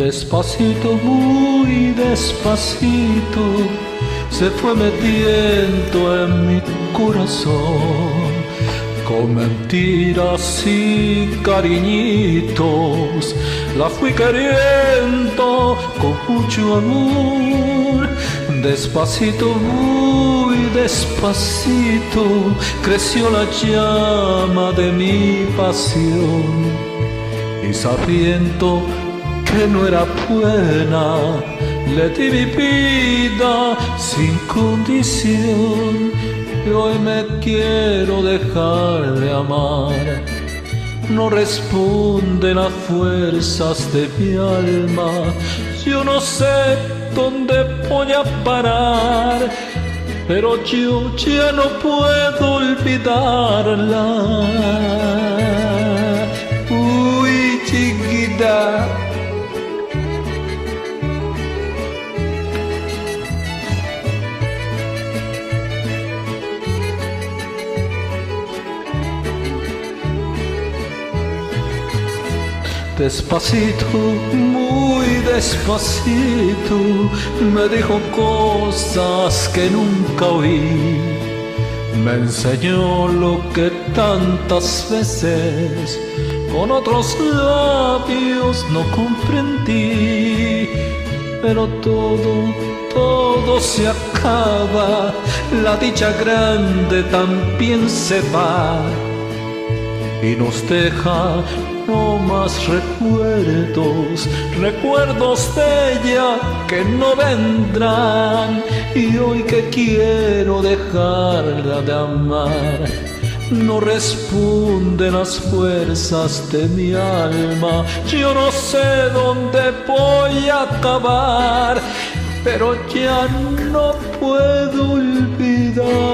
Despacito, muy despacito, se fue metiendo en mi corazón. Con mentiras y cariñitos la fui queriendo con mucho amor. Despacito, muy despacito, creció la llama de mi pasión. Y sabiendo que no era buena, le di mi vida sin condición. Y hoy me quiero dejar de amar. No responden las fuerzas de mi alma. Yo no sé dónde voy a parar, pero yo ya no puedo olvidarla. Uy, chiquita. Despacito, muy despacito, me dijo cosas que nunca oí. Me enseñó lo que tantas veces con otros labios no comprendí. Pero todo se acaba, la dicha grande también se va. Y nos deja no más recuerdos de ella que no vendrán. Y hoy que quiero dejarla de amar, no responden las fuerzas de mi alma. Yo no sé dónde voy a acabar, pero ya no puedo olvidarla.